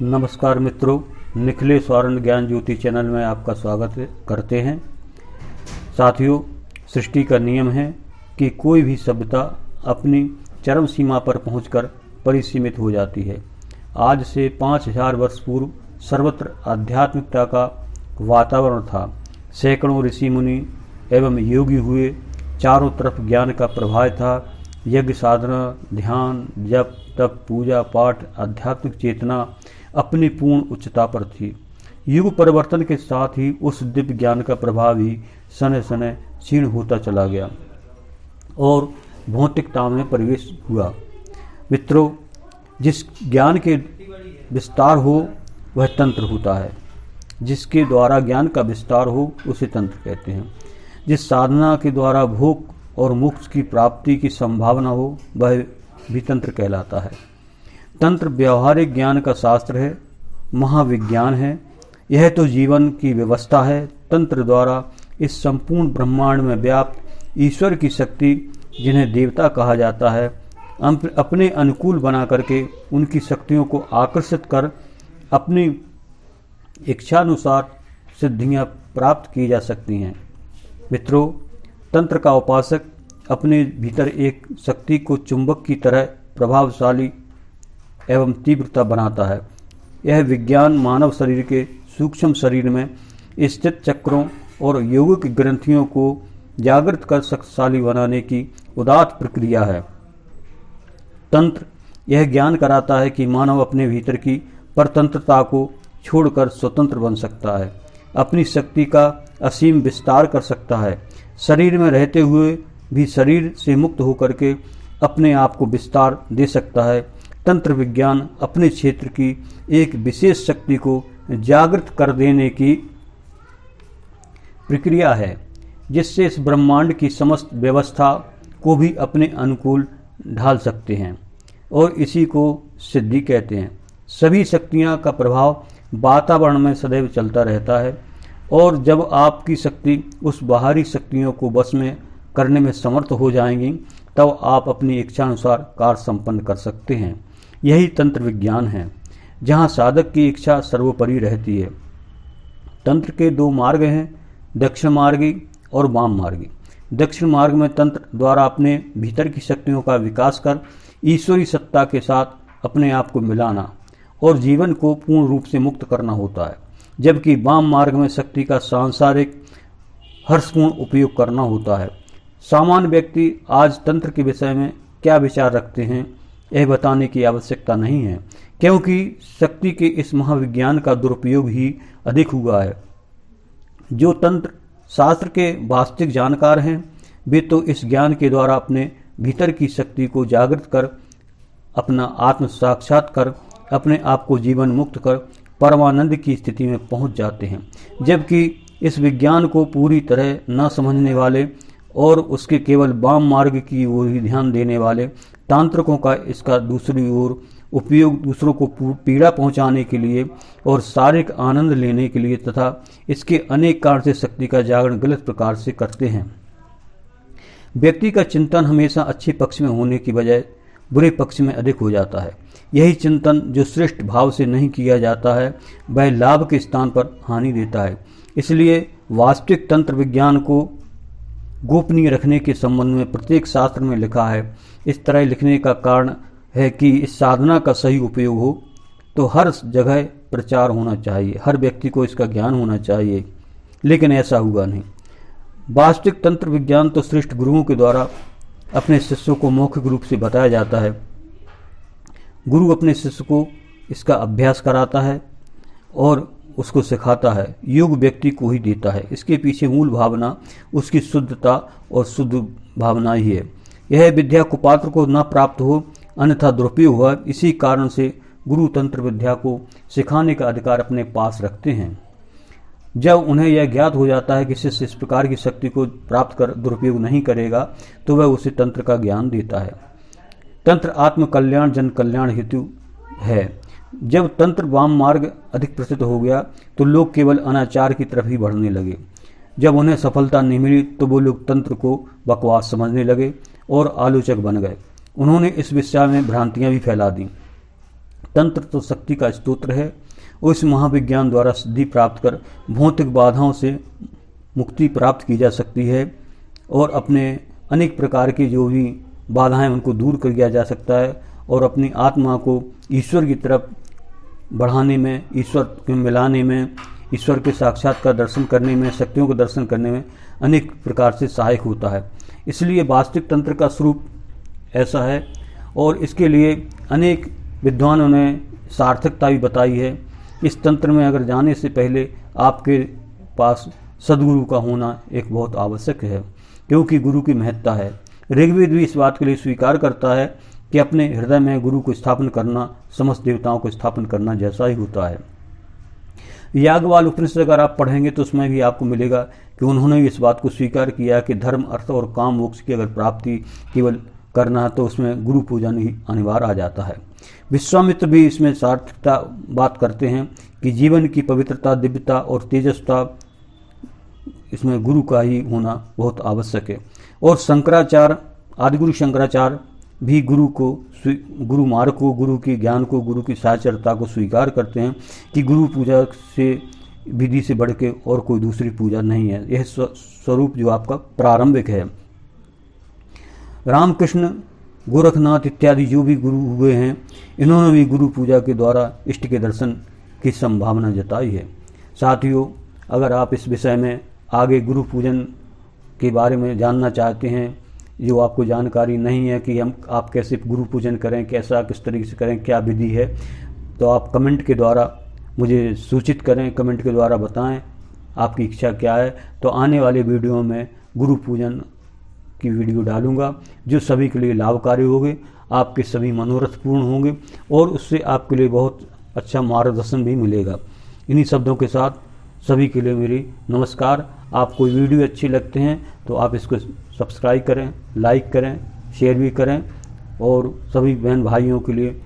नमस्कार मित्रों, निखिले स्वर्ण ज्ञान ज्योति चैनल में आपका स्वागत करते हैं। साथियों, सृष्टि का नियम है कि कोई भी सभ्यता अपनी चरम सीमा पर पहुंचकर परिसीमित हो जाती है। आज से 5000 वर्ष पूर्व सर्वत्र आध्यात्मिकता का वातावरण था। सैकड़ों ऋषि मुनि एवं योगी हुए, चारों तरफ ज्ञान का प्रवाह था। यज्ञ, साधना, ध्यान, जप, तप, पूजा पाठ, आध्यात्मिक चेतना अपनी पूर्ण उच्चता पर थी। युग परिवर्तन के साथ ही उस दिव्य ज्ञान का प्रभाव ही सने सने क्षीण होता चला गया और भौतिकता में प्रवेश हुआ। मित्रों, जिस ज्ञान के विस्तार हो वह तंत्र होता है। जिसके द्वारा ज्ञान का विस्तार हो उसे तंत्र कहते हैं। जिस साधना के द्वारा भोग और मोक्ष की प्राप्ति की संभावना हो वह भी तंत्र कहलाता है। तंत्र व्यवहारिक ज्ञान का शास्त्र है, महाविज्ञान है। यह तो जीवन की व्यवस्था है। तंत्र द्वारा इस संपूर्ण ब्रह्मांड में व्याप्त ईश्वर की शक्ति, जिन्हें देवता कहा जाता है, अपने अनुकूल बना करके उनकी शक्तियों को आकर्षित कर अपनी इच्छानुसार सिद्धियां प्राप्त की जा सकती हैं। मित्रों, तंत्र का उपासक अपने भीतर एक शक्ति को चुंबक की तरह प्रभावशाली एवं तीव्रता बनाता है। यह विज्ञान मानव शरीर के सूक्ष्म शरीर में स्थित चक्रों और योगिक ग्रंथियों को जागृत कर शक्तिशाली बनाने की उदात्त प्रक्रिया है। तंत्र यह ज्ञान कराता है कि मानव अपने भीतर की परतंत्रता को छोड़कर स्वतंत्र बन सकता है, अपनी शक्ति का असीम विस्तार कर सकता है, शरीर में रहते हुए भी शरीर से मुक्त होकर के अपने आप को विस्तार दे सकता है। तंत्र विज्ञान अपने क्षेत्र की एक विशेष शक्ति को जागृत कर देने की प्रक्रिया है, जिससे इस ब्रह्मांड की समस्त व्यवस्था को भी अपने अनुकूल ढाल सकते हैं, और इसी को सिद्धि कहते हैं। सभी शक्तियां का प्रभाव वातावरण में सदैव चलता रहता है, और जब आपकी शक्ति उस बाहरी शक्तियों को वश में करने में समर्थ हो जाएंगी, तब आप अपनी इच्छानुसार कार्य संपन्न कर सकते हैं। यही तंत्र विज्ञान है, जहाँ साधक की इच्छा सर्वोपरि रहती है। तंत्र के दो मार्ग हैं, दक्षिण मार्गी और वाम मार्गी। दक्षिण मार्ग में तंत्र द्वारा अपने भीतर की शक्तियों का विकास कर ईश्वरी सत्ता के साथ अपने आप को मिलाना और जीवन को पूर्ण रूप से मुक्त करना होता है, जबकि वाम मार्ग में शक्ति का सांसारिक हर्षपूर्ण उपयोग करना होता है। सामान्य व्यक्ति आज तंत्र के विषय में क्या विचार रखते हैं यह बताने की आवश्यकता नहीं है, क्योंकि शक्ति के इस महाविज्ञान का दुरुपयोग ही अधिक हुआ है। जो तंत्र शास्त्र के वास्तविक जानकार हैं, वे तो इस ज्ञान के द्वारा अपने भीतर की शक्ति को जागृत कर अपना आत्म साक्षात्कार, अपने आप को जीवन मुक्त कर परमानंद की स्थिति में पहुंच जाते हैं। जबकि इस विज्ञान को पूरी तरह न समझने वाले और उसके केवल वाम मार्ग की ओर ही ध्यान देने वाले तांत्रिकों का इसका दूसरी ओर उपयोग दूसरों को पीड़ा पहुंचाने के लिए और शारीरिक आनंद लेने के लिए तथा इसके अनेक कारण से शक्ति का जागरण गलत प्रकार से करते हैं। व्यक्ति का चिंतन हमेशा अच्छे पक्ष में होने की बजाय बुरे पक्ष में अधिक हो जाता है। यही चिंतन जो श्रेष्ठ भाव से नहीं किया जाता है, वह लाभ के स्थान पर हानि देता है। इसलिए वास्तविक तंत्र विज्ञान को गोपनीय रखने के संबंध में प्रत्येक शास्त्र में लिखा है। इस तरह लिखने का कारण है कि इस साधना का सही उपयोग हो तो हर जगह प्रचार होना चाहिए, हर व्यक्ति को इसका ज्ञान होना चाहिए, लेकिन ऐसा हुआ नहीं। वास्तविक तंत्र विज्ञान तो श्रेष्ठ गुरुओं के द्वारा अपने शिष्यों को मौखिक रूप से बताया जाता है। गुरु अपने शिष्य को इसका अभ्यास कराता है और उसको सिखाता है। योग व्यक्ति को ही देता है। इसके पीछे मूल भावना उसकी शुद्धता और शुद्ध भावना ही है। यह विद्या कुपात्र को न प्राप्त हो, अन्यथा दुरुपयोग हुआ। इसी कारण से गुरु तंत्र विद्या को सिखाने का अधिकार अपने पास रखते हैं। जब उन्हें यह ज्ञात हो जाता है कि शिष्य इस प्रकार की शक्ति को प्राप्त कर दुरुपयोग नहीं करेगा, तो वह उसे तंत्र का ज्ञान देता है। तंत्र आत्म कल्याण जन कल्याण हेतु है। जब तंत्र वाम मार्ग अधिक प्रसिद्ध हो गया तो लोग केवल अनाचार की तरफ ही बढ़ने लगे। जब उन्हें सफलता नहीं मिली तो वो लोग तंत्र को बकवास समझने लगे और आलोचक बन गए। उन्होंने इस विषय में भ्रांतियां भी फैला दी। तंत्र तो शक्ति का स्तोत्र है और इस महाविज्ञान द्वारा सिद्धि प्राप्त कर भौतिक बाधाओं से मुक्ति प्राप्त की जा सकती है और अपने अनेक प्रकार की जो भी बाधाएं उनको दूर कर दिया जा सकता है और अपनी आत्मा को ईश्वर की तरफ बढ़ाने में, ईश्वर के मिलाने में, ईश्वर के साक्षात्कार दर्शन करने में, शक्तियों को दर्शन करने में अनेक प्रकार से सहायक होता है। इसलिए वास्तविक तंत्र का स्वरूप ऐसा है और इसके लिए अनेक विद्वानों ने सार्थकता भी बताई है। इस तंत्र में अगर जाने से पहले आपके पास सदगुरु का होना एक बहुत आवश्यक है, क्योंकि गुरु की महत्ता है। ऋग्वेद भी इस बात के लिए स्वीकार करता है कि अपने हृदय में गुरु को स्थापन करना समस्त देवताओं को स्थापन करना जैसा ही होता है। याज्ञवल्क्य उपनिषद अगर आप पढ़ेंगे तो उसमें भी आपको मिलेगा कि उन्होंने भी इस बात को स्वीकार किया कि धर्म, अर्थ और काम मोक्ष की अगर प्राप्ति केवल करना है तो उसमें गुरु पूजन ही अनिवार्य आ जाता है। विश्वामित्र भी इसमें सार्थकता बात करते हैं कि जीवन की पवित्रता, दिव्यता और तेजस्ता इसमें गुरु का ही होना बहुत आवश्यक है। और शंकराचार्य, आदिगुरु शंकराचार्य भी गुरु मार्ग को, गुरु की ज्ञान को, गुरु की साचरता को स्वीकार करते हैं कि गुरु पूजा से विधि से बढ़ के और कोई दूसरी पूजा नहीं है। यह स्वरूप जो आपका प्रारंभिक है। रामकृष्ण, गोरखनाथ इत्यादि जो भी गुरु हुए हैं, इन्होंने भी गुरु पूजा के द्वारा इष्ट के दर्शन की संभावना जताई है। साथियों, अगर आप इस विषय में आगे गुरु पूजन के बारे में जानना चाहते हैं, जो आपको जानकारी नहीं है कि आप कैसे गुरु पूजन करें, कैसा किस तरीके से करें, क्या विधि है, तो आप कमेंट के द्वारा मुझे सूचित करें, कमेंट के द्वारा बताएं आपकी इच्छा क्या है। तो आने वाले वीडियो में गुरु पूजन की वीडियो डालूंगा जो सभी के लिए लाभकारी होगी, आपके सभी मनोरथ पूर्ण होंगे और उससे आपके लिए बहुत अच्छा मार्गदर्शन भी मिलेगा। इन्हीं शब्दों के साथ सभी के लिए मेरी नमस्कार। आपको वीडियो अच्छे लगते हैं तो आप इसको सब्सक्राइब करें, लाइक करें, शेयर भी करें और सभी बहन भाइयों के लिए